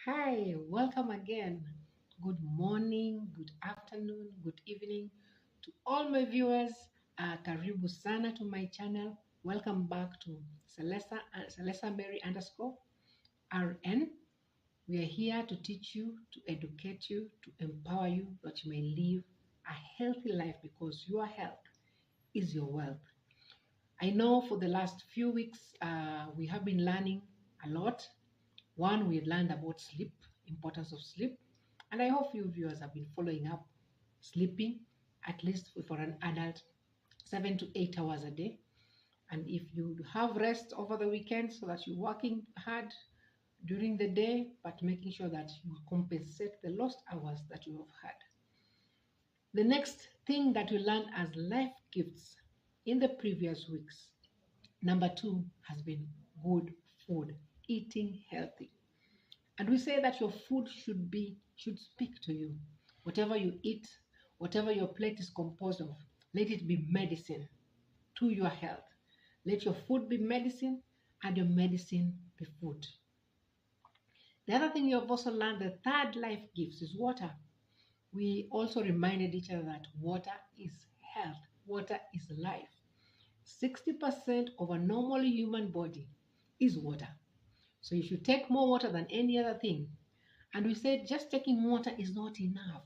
Hi, welcome again. Good morning, good afternoon, good evening to all my viewers. Karibu sana to my channel. Welcome back to Celesta Mary underscore RN. We are here to teach you, to educate you, to empower you that you may live a healthy life because your health is your wealth. I know for the last few weeks we have been learning a lot. One, we learned about sleep, importance of sleep, and I hope you viewers have been following up sleeping at least for an adult 7 to 8 hours a day. And if you have rest over the weekend so that you're working hard during the day, but making sure that you compensate the lost hours that you have had. The next thing that we learned as life gifts in the previous weeks, number two, has been good food, eating healthy. And we say that your food should speak to you. Whatever you eat, whatever your plate is composed of, let it be medicine to your health. Let your food be medicine and your medicine be food. The other thing you have also learned, the third life gives is water. We also reminded each other that water is health, water is life. 60% of a normal human body is water. So you should take more water than any other thing. And we said just taking water is not enough.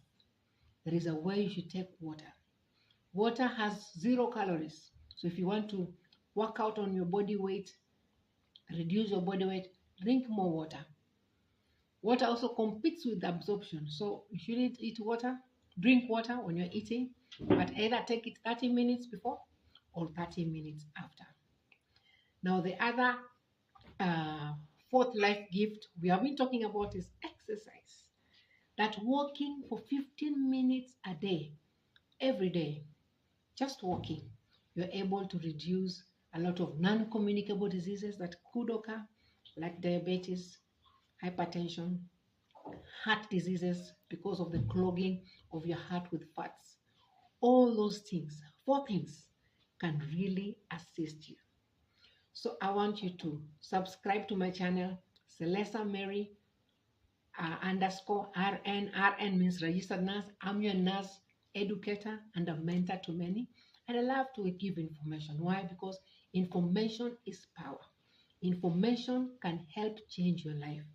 There is a way you should take water. Water has 0 calories. So if you want to work out on your body weight, reduce your body weight, drink more water. Water also competes with absorption. So you shouldn't eat water, drink water when you're eating, but either take it 30 minutes before or 30 minutes after. Now the other fourth life gift we have been talking about is exercise. That walking for 15 minutes a day, every day, just walking, you're able to reduce a lot of non-communicable diseases that could occur, like diabetes, hypertension, heart diseases because of the clogging of your heart with fats. All those things, four things, can really assist you. So I want you to subscribe to my channel, Celesta Mary underscore RN. RN means registered nurse. I'm your nurse educator and a mentor to many. And I love to give information. Why? Because information is power. Information can help change your life.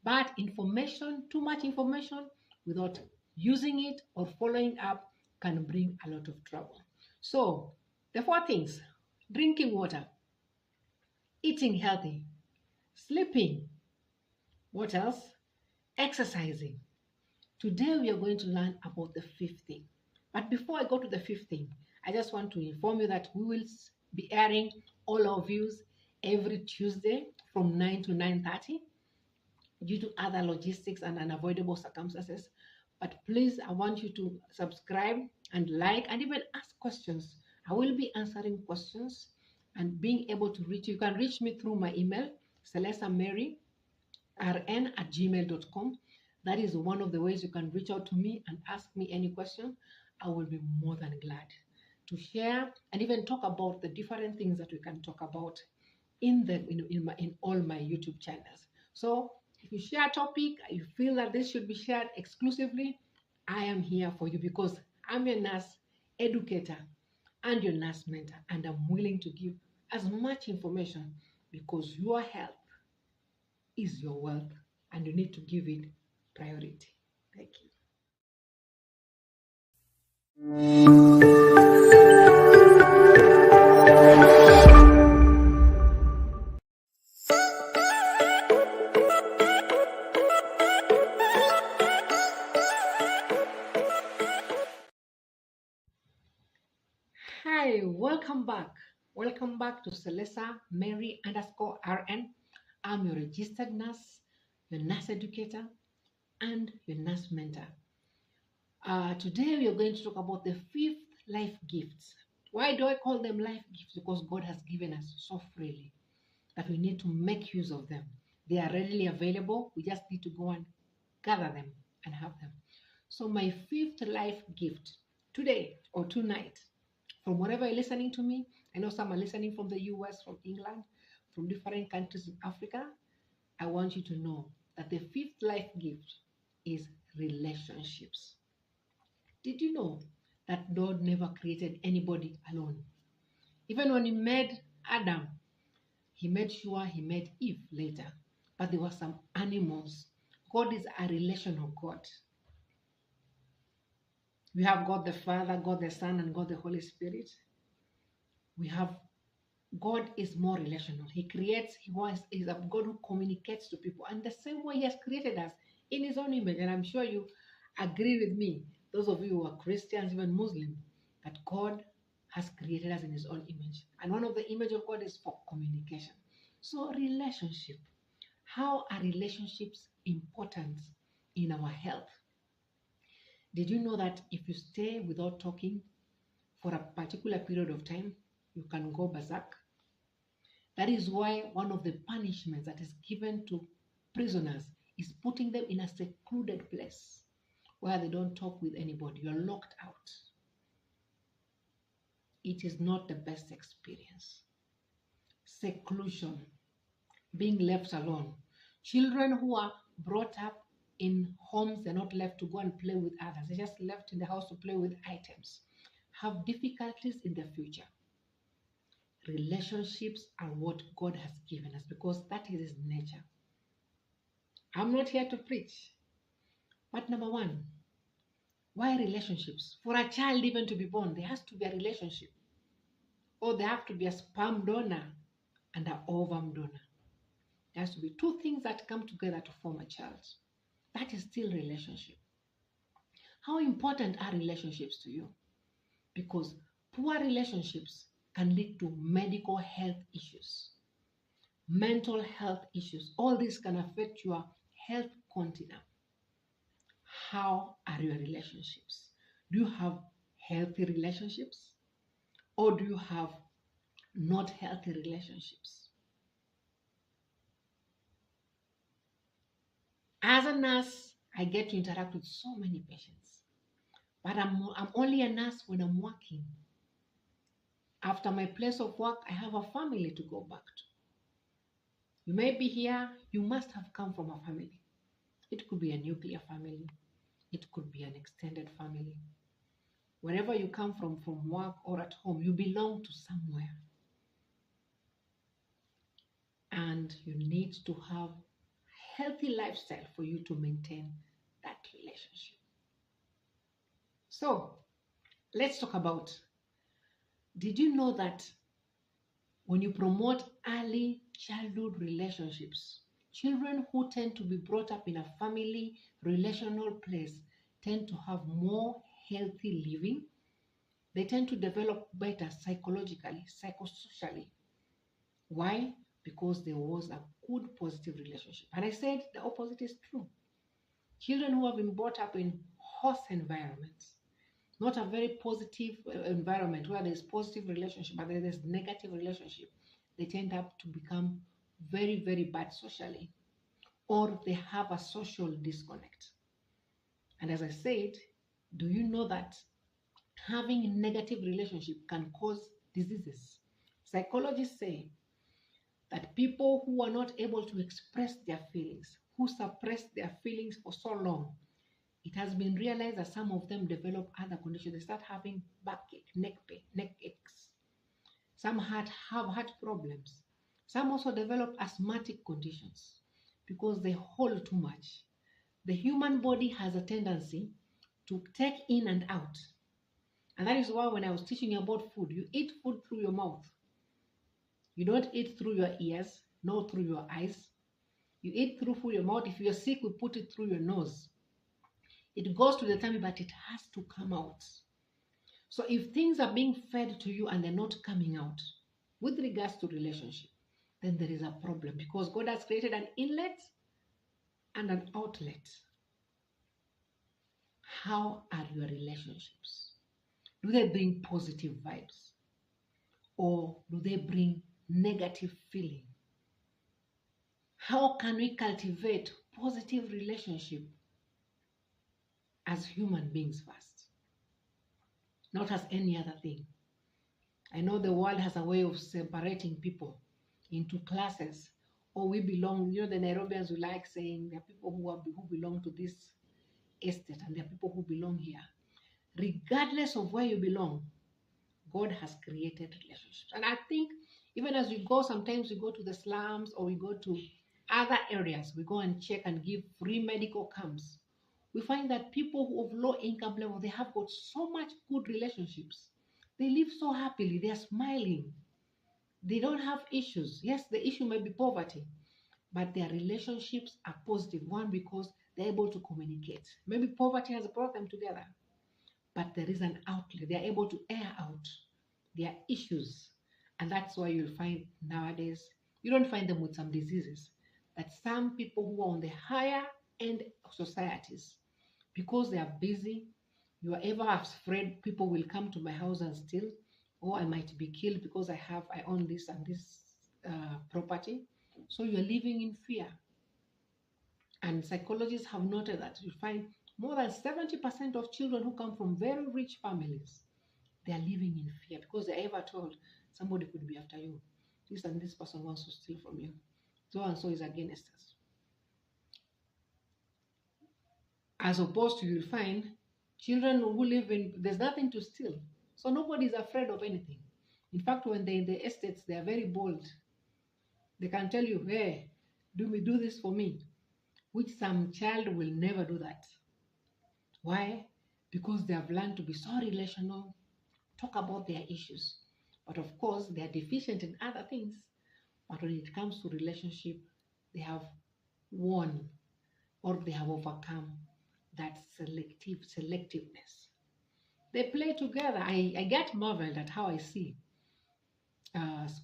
But information, too much information without using it or following up can bring a lot of trouble. So the four things: drinking water, eating healthy, sleeping, what else? Exercising. Today we are going to learn about the fifth thing. But before I go to the fifth thing, I just want to inform you that we will be airing all our views every Tuesday from 9 to 9:30 due to other logistics and unavoidable circumstances. But please, I want you to subscribe and like and even ask questions. I will be answering questions and being able to reach you. You can reach me through my email, celestamary@gmail.com. That is one of the ways you can reach out to me and ask me any question. I will be more than glad to share and even talk about the different things that we can talk about in all my YouTube channels. So if you share a topic, you feel that this should be shared exclusively, I am here for you because I'm your nurse educator and your nurse mentor, and I'm willing to give as much information because your health is your wealth and you need to give it priority. Thank you. Hi, welcome back. Welcome back to Celesta Mary underscore RN. I'm your registered nurse, your nurse educator, and your nurse mentor. Today we are going to talk about the fifth life gifts. Why do I call them life gifts? Because God has given us so freely that we need to make use of them. They are readily available. We just need to go and gather them and have them. So my fifth life gift today or tonight, from wherever you're listening to me, I know some are listening from the US, from England, from different countries in Africa. I want you to know that the fifth life gift is relationships. Did you know that God never created anybody alone? Even when he made Adam, he made sure he made Eve later. But there were some animals. God is a relational God. We have God the Father, God the Son, and God the Holy Spirit. We have God is more relational. He creates, is a God who communicates to people. And the same way he has created us in his own image. And I'm sure you agree with me, those of you who are Christians, even Muslim, that God has created us in his own image. And one of the image of God is for communication. So relationship. How are relationships important in our health? Did you know that if you stay without talking for a particular period of time, you can go berserk? That is why one of the punishments that is given to prisoners is putting them in a secluded place where they don't talk with anybody. You're locked out. It is not the best experience. Seclusion, being left alone. Children who are brought up in homes, they're not left to go and play with others. They're just left in the house to play with items, have difficulties in the future. Relationships are what God has given us because that is his nature. I'm not here to preach. But number one, why relationships? For a child even to be born, there has to be a relationship. Or there have to be a sperm donor and an ovum donor. There has to be two things that come together to form a child. That is still relationship. How important are relationships to you? Because poor relationships can lead to medical health issues, mental health issues. All this can affect your health continuum. How are your relationships? Do you have healthy relationships? Or do you have not healthy relationships? As a nurse, I get to interact with so many patients. But I'm only a nurse when I'm working. After my place of work, I have a family to go back to. You may be here, you must have come from a family. It could be a nuclear family. It could be an extended family. Wherever you come from work or at home, you belong to somewhere. And you need to have a healthy lifestyle for you to maintain that relationship. So, let's talk about, did you know that when you promote early childhood relationships, children who tend to be brought up in a family relational place tend to have more healthy living. They tend to develop better psychologically, psychosocially. Why? Because there was a good positive relationship. And I said the opposite is true. Children who have been brought up in host environments, not a very positive environment where there's positive relationship, but there's negative relationship, they tend up to become very, very bad socially, or they have a social disconnect. And as I said, do you know that having a negative relationship can cause diseases? Psychologists say that people who are not able to express their feelings, who suppress their feelings for so long, it has been realized that some of them develop other conditions. They start having backache, neck pain, neck aches. Some have heart problems. Some also develop asthmatic conditions because they hold too much. The human body has a tendency to take in and out. And that is why when I was teaching you about food, you eat food through your mouth. You don't eat through your ears, nor through your eyes. You eat through your mouth. If you're sick, we put it through your nose. It goes to the tummy, but it has to come out. So if things are being fed to you and they're not coming out with regards to relationship, then there is a problem because God has created an inlet and an outlet. How are your relationships? Do they bring positive vibes or do they bring negative feeling? How can we cultivate positive relationship as human beings first, not as any other thing? I know the world has a way of separating people into classes or we belong. You know, the Nairobians will like saying there are people who belong to this estate and there are people who belong here. Regardless of where you belong, God has created relationships. And I think even as we go, sometimes we go to the slums or we go to other areas, we go and check and give free medical camps. We find that people who have low income level, they have got so much good relationships. They live so happily, they are smiling. They don't have issues. Yes, the issue may be poverty, but their relationships are positive. One, because they're able to communicate. Maybe poverty has brought them together, but there is an outlet. They're able to air out their issues. And that's why you'll find nowadays, you don't find them with some diseases, that some people who are on the higher end of societies, because they are busy, you are ever afraid people will come to my house and steal, or I might be killed because I own this and this property. So you're living in fear. And psychologists have noted that you find more than 70% of children who come from very rich families, they are living in fear because they're ever told somebody could be after you. This and this person wants to steal from you. So and so is against us. As opposed to, you'll find children who live in, there's nothing to steal. So nobody's afraid of anything. In fact, when they're in the estates, they are very bold. They can tell you, hey, do this for me, which some child will never do that. Why? Because they have learned to be so relational, talk about their issues. But of course, they are deficient in other things. But when it comes to relationship, they have won or they have overcome that selectiveness. They play together. I get marveled at how I see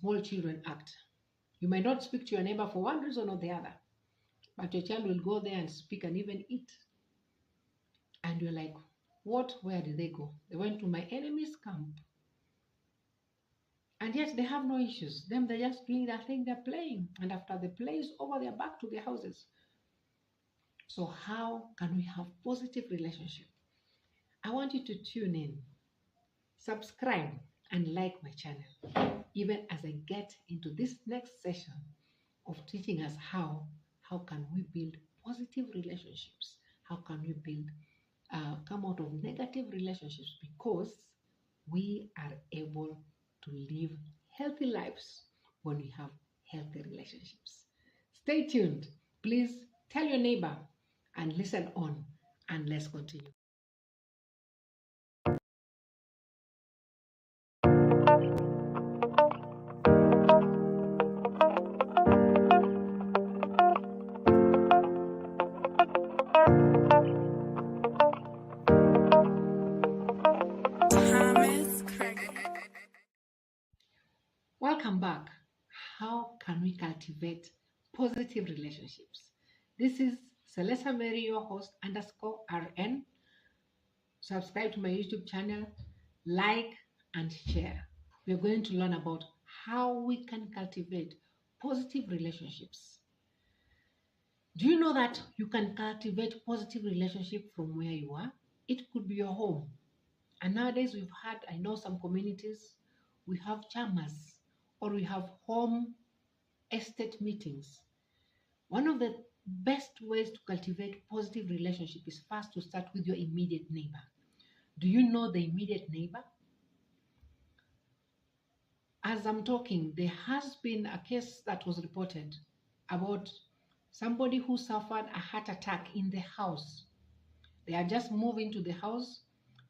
small children act. You might not speak to your neighbor for one reason or the other, but your child will go there and speak and even eat. And you're like, what? Where did they go? They went to my enemy's camp. And yet they have no issues. Them, they're just doing their thing, they're playing. And after the play is over, they're back to their houses. So how can we have positive relationship? I want you to tune in, subscribe, and like my channel, even as I get into this next session of teaching us how can we build positive relationships? How can we build, come out of negative relationships? Because we are able to live healthy lives when we have healthy relationships. Stay tuned. Please tell your neighbor and listen on, and let's continue. Welcome back. How can we cultivate positive relationships? This is Celesta Mary, your host _RN. Subscribe to my YouTube channel, like and share. We're going to learn about how we can cultivate positive relationships. Do you know that you can cultivate positive relationship from where you are? It could be your home. And nowadays I know some communities, we have chamas or we have home estate meetings. One of the best ways to cultivate positive relationship is first to start with your immediate neighbor. Do you know the immediate neighbor? As I'm talking, there has been a case that was reported about somebody who suffered a heart attack in the house. They are just moving to the house,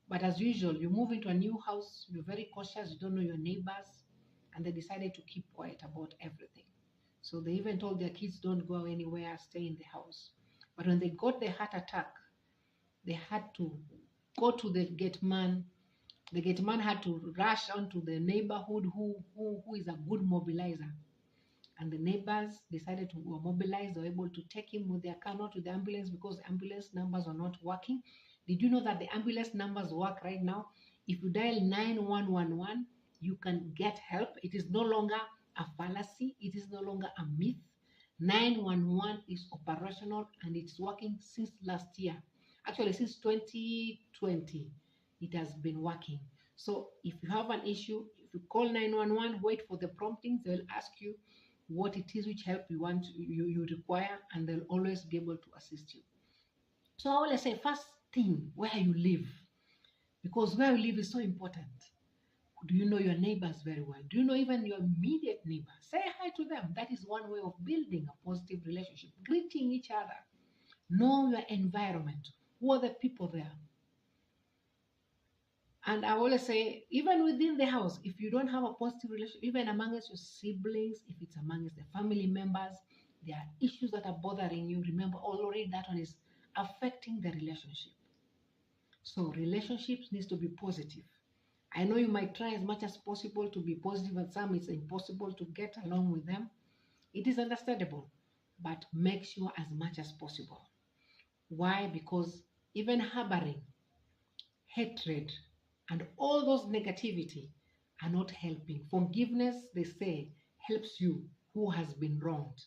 but as usual, you move into a new house, you're very cautious, you don't know your neighbors, and they decided to keep quiet about everything. So they even told their kids, don't go anywhere, stay in the house. But when they got the heart attack, they had to go to the gate man. The gate man had to rush onto the neighborhood who is a good mobilizer. And the neighbors decided to mobilize. They were able to take him with their car, not with the ambulance, because the ambulance numbers are not working. Did you know that the ambulance numbers work right now? If you dial 9111, you can get help. It is no longer a fallacy. It is no longer a myth. 911 is operational and it's working since last year. Actually, since 2020, it has been working. So if you have an issue, if you call 911, wait for the promptings. They will ask you, what it is, which help you require, and they'll always be able to assist you. So I will say, first thing, where you live, because where you live is so important. Do you know your neighbors very well? Do you know even your immediate neighbor? Say hi to them. That is one way of building a positive relationship. Greeting each other. Know your environment. Who are the people there? And I always say, even within the house, if you don't have a positive relationship, even amongst your siblings, if it's amongst the family members, there are issues that are bothering you. Remember, already that one is affecting the relationship. So relationships needs to be positive. I know you might try as much as possible to be positive, and some it's impossible to get along with them. It is understandable, but make sure as much as possible. Why? Because even harboring hatred and all those negativity are not helping. Forgiveness, they say, helps you who has been wronged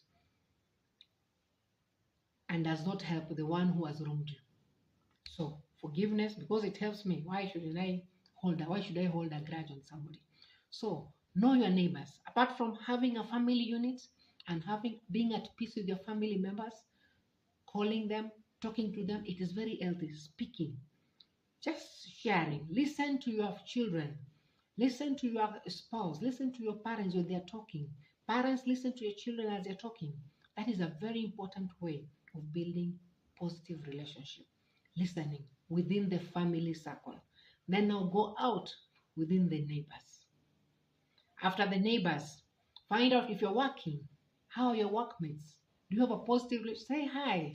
and does not help the one who has wronged you. So forgiveness, because it helps me, why should I hold a grudge on somebody? So know your neighbors. Apart from having a family unit and being at peace with your family members, calling them, talking to them, it is very healthy. Speaking, just sharing. Listen to your children. Listen to your spouse. Listen to your parents when they're talking. Parents, listen to your children as they're talking. That is a very important way of building positive relationship. Listening within the family circle. Then now go out within the neighbors. After the neighbors, find out if you're working. How are your workmates? Do you have a positive relationship? Say hi.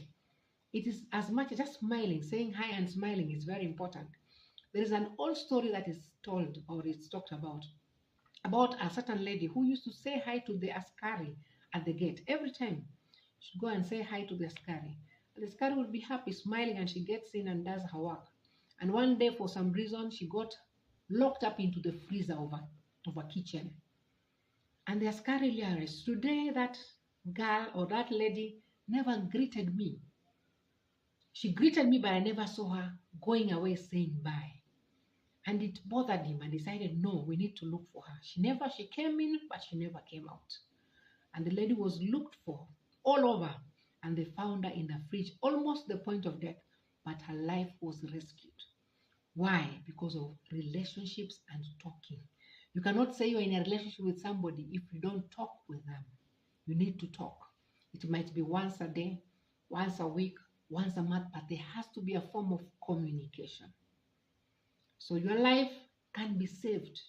It is as much as just smiling. Saying hi and smiling is very important. There is an old story that is told, or it's talked about a certain lady who used to say hi to the askari at the gate. Every time she'd go and say hi to the askari. The askari would be happy, smiling, and she gets in and does her work. And one day, for some reason, she got locked up into the freezer of a kitchen. And the askari realized, today that girl or that lady never greeted me. She greeted me, but I never saw her going away saying bye. And it bothered him and decided, no, we need to look for her. She came in, but she never came out. And the lady was looked for all over, and they found her in the fridge, almost the point of death, but her life was rescued. Why? Because of relationships and talking. You cannot say you're in a relationship with somebody if you don't talk with them. You need to talk. It might be once a day, once a week, once a month, but there has to be a form of communication. So your life can be saved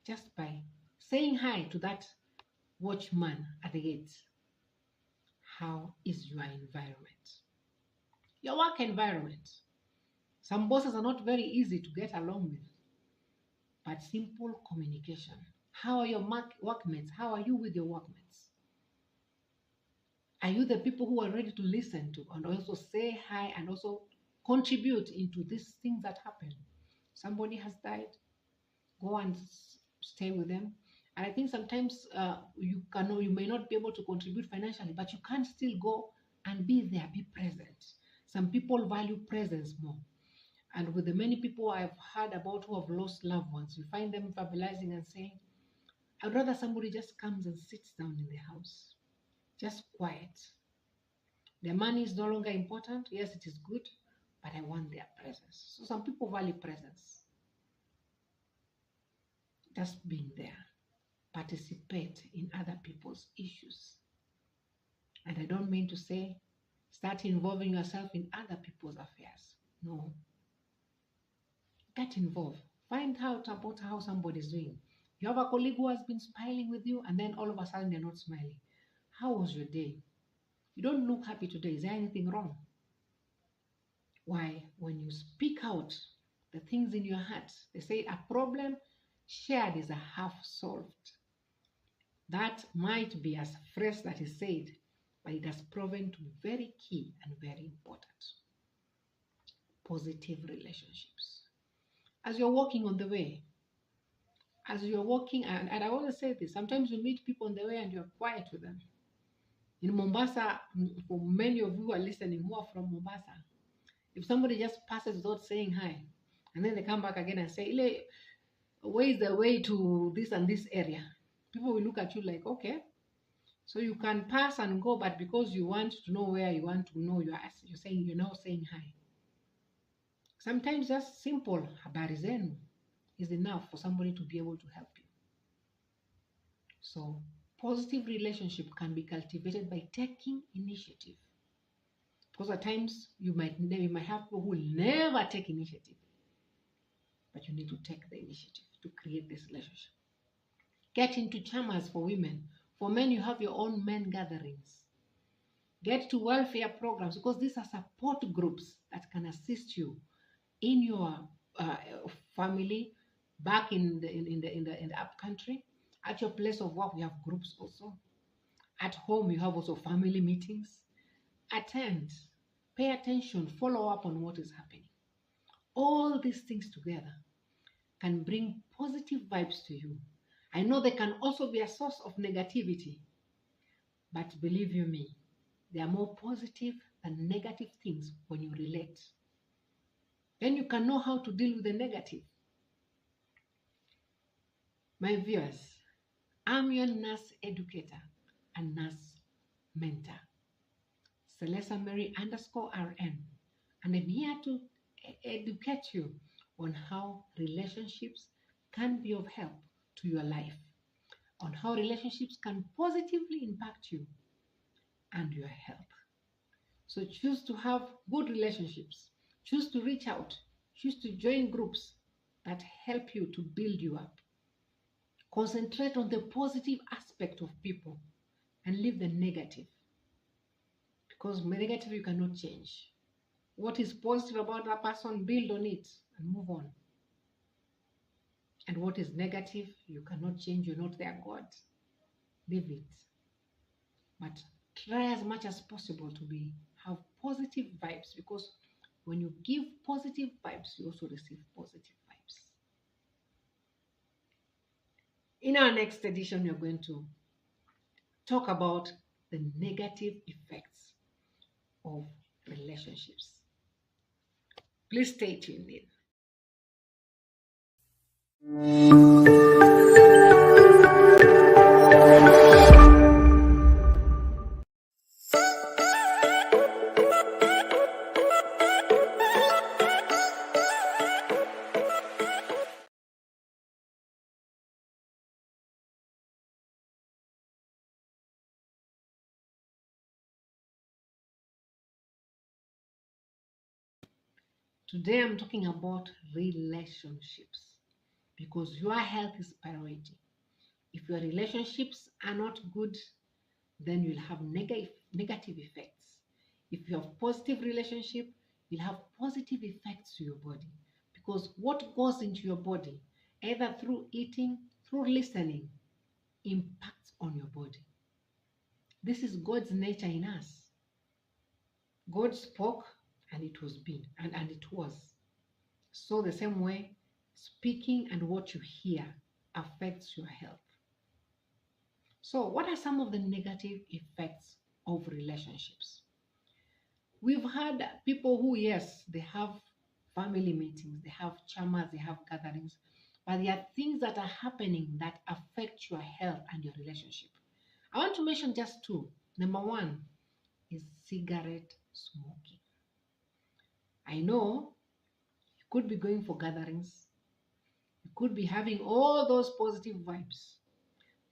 just by saying hi to that watchman at the gate. How is your environment? Your work environment. Some bosses are not very easy to get along with, but simple communication. How are your workmates? How are you with your workmates? Are you the people who are ready to listen to and also say hi and also contribute into these things that happen? Somebody has died, go and stay with them. And I think sometimes you may not be able to contribute financially, but you can still go and be there, be present. Some people value presence more. And with the many people I've heard about who have lost loved ones, you find them verbalizing and saying, I'd rather somebody just comes and sits down in the house, just quiet. Their money is no longer important. Yes, it is good, but I want their presence. So some people value presence. Just being there. Participate in other people's issues. And I don't mean to say start involving yourself in other people's affairs. No. Get involved. Find out about how somebody's doing. You have a colleague who has been smiling with you, and then all of a sudden they're not smiling. How was your day? You don't look happy today. Is there anything wrong? Why? When you speak out the things in your heart, they say a problem shared is a half solved. That might be a phrase that is said, but it has proven to be very key and very important. Positive relationships. As you're walking on the way, and I always say this, sometimes you meet people on the way and you're quiet with them. In Mombasa, for many of you who are listening who are from Mombasa, if somebody just passes without saying hi, and then they come back again and say, where is the way to this and this area? People will look at you like, okay, So you can pass and go, but because you want to know where you want to know, you're now saying hi. Sometimes just simple habari zenu is enough for somebody to be able to help you. So positive relationship can be cultivated by taking initiative. Because at times you might have people who will never take initiative, but you need to take the initiative to create this relationship. Get into chamas for women. For men, you have your own men gatherings. Get to welfare programs, because these are support groups that can assist you in your family, back in the up country. At your place of work, we have groups also. At home, you have also family meetings. Attend, pay attention, follow up on what is happening. All these things together can bring positive vibes to you. I know they can also be a source of negativity, but believe you me, they are more positive than negative things when you relate. Then you can know how to deal with the negative. My viewers, I'm your nurse educator and nurse mentor, Celesta Mary _RN, and I'm here to educate you on how relationships can be of help to your life, on how relationships can positively impact you and your health. So choose to have good relationships, choose to reach out, choose to join groups that help you to build you up. Concentrate on the positive aspect of people and leave the negative, because negative you cannot change. What is positive about that person, build on it and move on. And what is negative, you cannot change. You're not their God. Leave it. But try as much as possible to have positive vibes, because when you give positive vibes, you also receive positive vibes. In our next edition, we are going to talk about the negative effects of relationships. Please stay tuned in. Today I'm talking about relationships, because your health is priority. If your relationships are not good, then you'll have negative effects. If you have positive relationship, you'll have positive effects to your body, because what goes into your body, either through eating, through listening, impacts on your body. This is God's nature in us. God spoke and it was being, and it was. So the same way, speaking and what you hear affects your health. So what are some of the negative effects of relationships? We've had people who, yes, they have family meetings, they have chamas, they have gatherings, but there are things that are happening that affect your health and your relationship. I want to mention just two. Number one is cigarette smoking. I know you could be going for gatherings, you could be having all those positive vibes,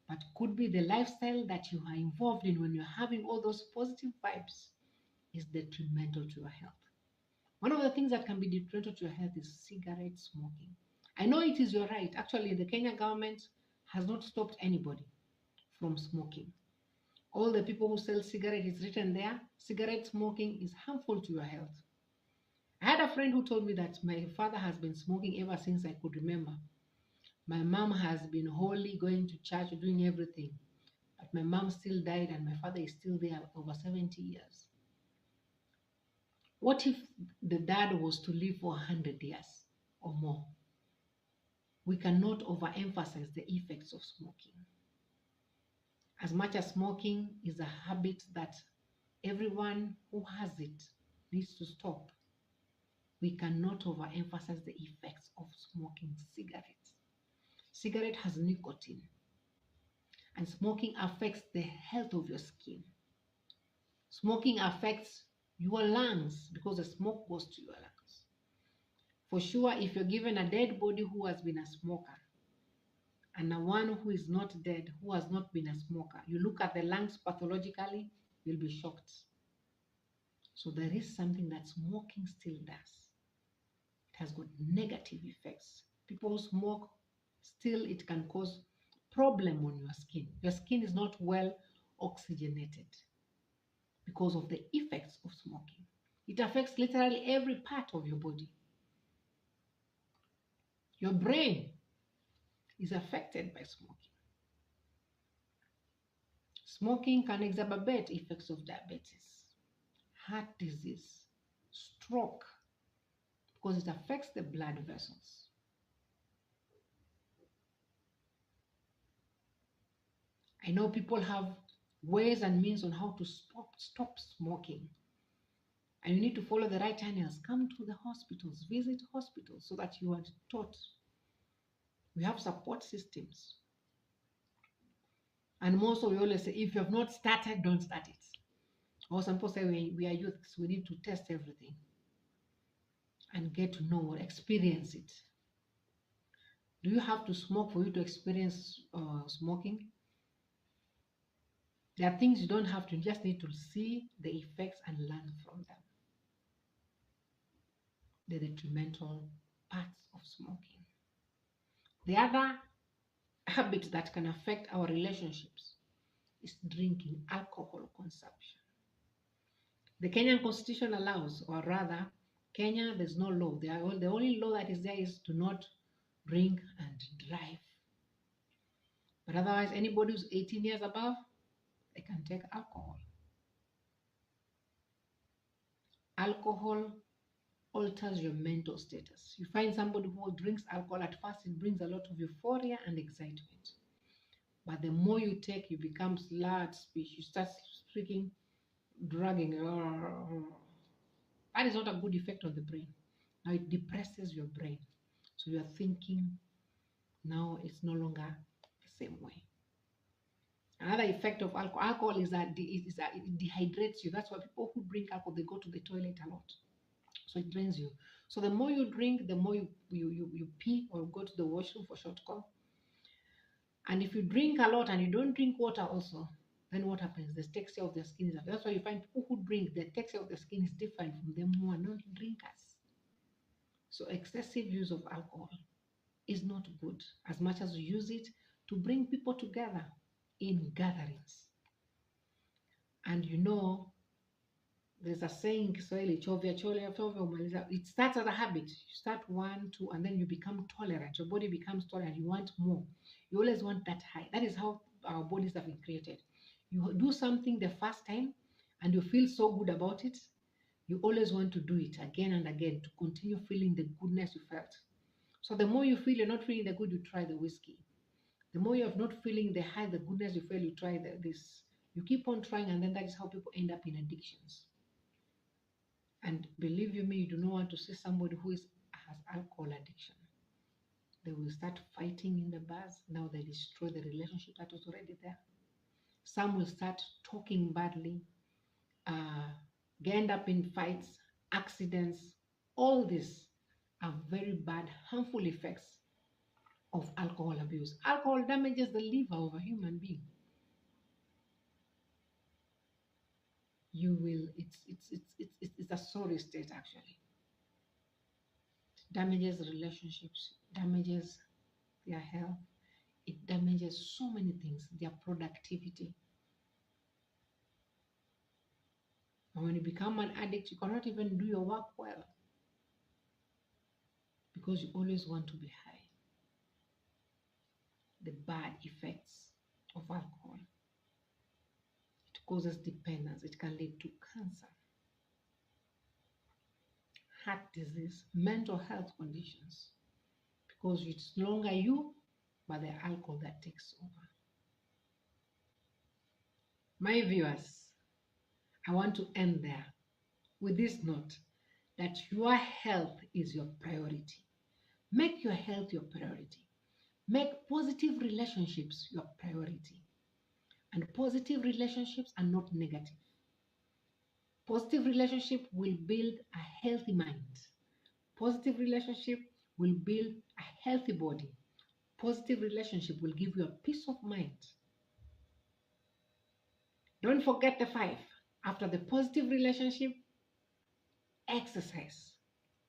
but could be the lifestyle that you are involved in when you're having all those positive vibes is detrimental to your health. One of the things that can be detrimental to your health is cigarette smoking. I know it is your right. Actually, the Kenya government has not stopped anybody from smoking. All the people who sell cigarettes, it's written there, cigarette smoking is harmful to your health. I had a friend who told me that my father has been smoking ever since I could remember. My mom has been wholly going to church, doing everything. But my mom still died and my father is still there over 70 years. What if the dad was to live for 100 years or more? We cannot overemphasize the effects of smoking. As much as smoking is a habit that everyone who has it needs to stop, we cannot overemphasize the effects of smoking cigarettes. Cigarette has nicotine. And smoking affects the health of your skin. Smoking affects your lungs because the smoke goes to your lungs. For sure, if you're given a dead body who has been a smoker and a one who is not dead, who has not been a smoker, you look at the lungs pathologically, you'll be shocked. So there is something that smoking still does. It has got negative effects. People who smoke, still it can cause problem on your skin. Your skin is not well oxygenated because of the effects of smoking. It affects literally every part of your body. Your brain is affected by smoking. Smoking can exacerbate effects of diabetes, heart disease, stroke, because it affects the blood vessels. I know people have ways and means on how to stop smoking. And you need to follow the right channels. Come to the hospitals, visit hospitals so that you are taught. We have support systems. And most of we always say, if you have not started, don't start it. Or some people say we are youths, we need to test everything and get to know, experience it. Do you have to smoke for you to experience smoking? There are things you don't have to, you just need to see the effects and learn from them. The detrimental parts of smoking. The other habit that can affect our relationships is drinking, alcohol consumption. The Kenyan constitution allows, or rather, Kenya, there's no law. The only law that is there is to not drink and drive. But otherwise, anybody who's 18 years above, they can take alcohol. Alcohol alters your mental status. You find somebody who drinks alcohol, at first it brings a lot of euphoria and excitement. But the more you take, you become slurred speech. You start speaking, dragging. That is not a good effect on the brain. Now it depresses your brain. So you are thinking, now it's no longer the same way. Another effect of alcohol is that it dehydrates you. That's why people who drink alcohol, they go to the toilet a lot. So it drains you. So the more you drink, the more you pee or go to the washroom for short call. And if you drink a lot and you don't drink water also, then what happens? The texture of the skin is, that's why you find people who drink, the texture of the skin is different from them who are not drinkers. So excessive use of alcohol is not good, as much as you use it to bring people together in gatherings. And you know, there's a saying, Kiswahili, chovya chovya umaliza. It starts as a habit. You start 1, 2, and then you become tolerant. Your body becomes tolerant. You want more. You always want that high. That is how our bodies have been created. You do something the first time and you feel so good about it. You always want to do it again and again to continue feeling the goodness you felt. So the more you feel you're not feeling the good, you try the whiskey. The more you're not feeling the high, the goodness you feel, you try this. You keep on trying, and then that is how people end up in addictions. And believe you me, you do not want to see somebody who has alcohol addiction. They will start fighting in the bars. Now they destroy the relationship that was already there. Some will start talking badly, end up in fights, accidents. All these are very bad, harmful effects of alcohol abuse. Alcohol damages the liver of a human being. You will, it's a sorry state actually. It damages relationships, damages their health, it damages so many things, their productivity. And when you become an addict, you cannot even do your work well because you always want to be high. The bad effects of alcohol. It causes dependence. It can lead to cancer, heart disease, mental health conditions, because it's no longer you, but the alcohol that takes over. My viewers, I want to end there with this note that your health is your priority. Make your health your priority. Make positive relationships your priority. And positive relationships are not negative. Positive relationship will build a healthy mind. Positive relationship will build a healthy body. Positive relationship will give you a peace of mind. Don't forget the 5. After the positive relationship, exercise.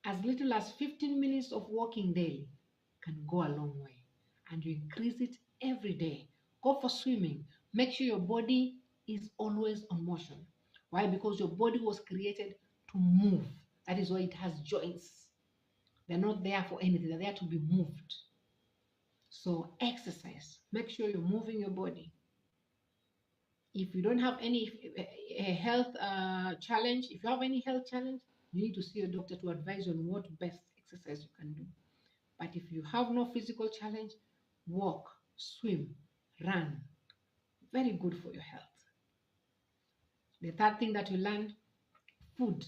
As little as 15 minutes of walking daily can go a long way. And you increase it every day. Go for swimming. Make sure your body is always on motion. Why? Because your body was created to move. That is why it has joints. They're not there for anything. They're there to be moved. So exercise. Make sure you're moving your body. If you don't have any health challenge, if you have any health challenge, you need to see a doctor to advise you on what best exercise you can do. But if you have no physical challenge, walk, swim, run. Very good for your health. The third thing that you learn, food.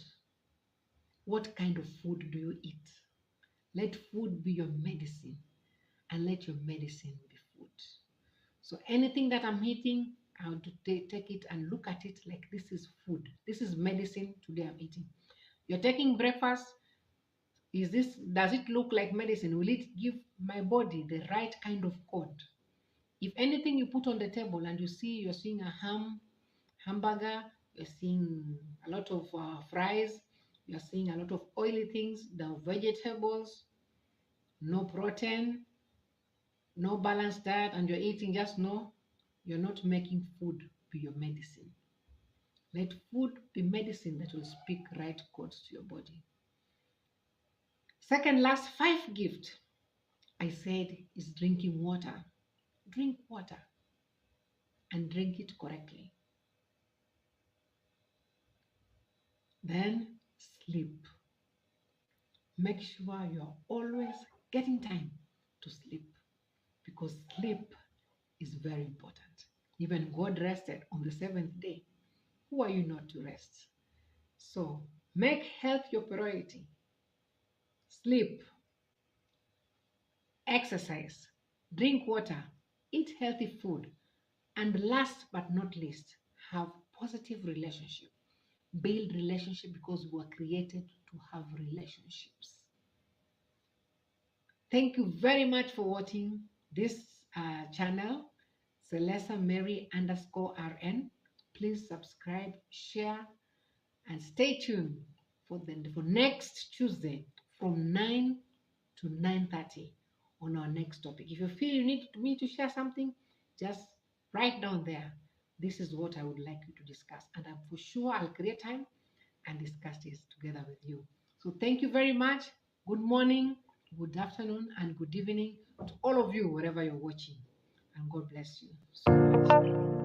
What kind of food do you eat? Let food be your medicine, and let your medicine be food. So anything that I'm eating, I want to take it and look at it like this is food. This is medicine today I'm eating. You're taking breakfast. Does it look like medicine? Will it give my body the right kind of code? If anything you put on the table and you're seeing a hamburger, you're seeing a lot of fries, you're seeing a lot of oily things, the vegetables, no protein, no balanced diet, and you're eating, just know you're not making food be your medicine. Let food be medicine that will speak right codes to your body. Second last 5 gift I said is drinking water. Drink water and drink it correctly. Then sleep. Make sure you're always getting time to sleep, because sleep is very important. Even God rested on the 7th day. Who are you not to rest? So make health your priority. Sleep, exercise, drink water, eat healthy food, and last but not least, have positive relationship. Build relationship, because we were created to have relationships. Thank you very much for watching this channel, Celessa Mary _RN. Please subscribe, share, and stay tuned for next Tuesday from 9 to 9:30 on our next topic. If you feel you need me to share something, just write down there. This is what I would like you to discuss, and I'm for sure I'll create time and discuss this together with you. So thank you very much. Good morning, good afternoon, and good evening to all of you, wherever you're watching. And God bless you so much.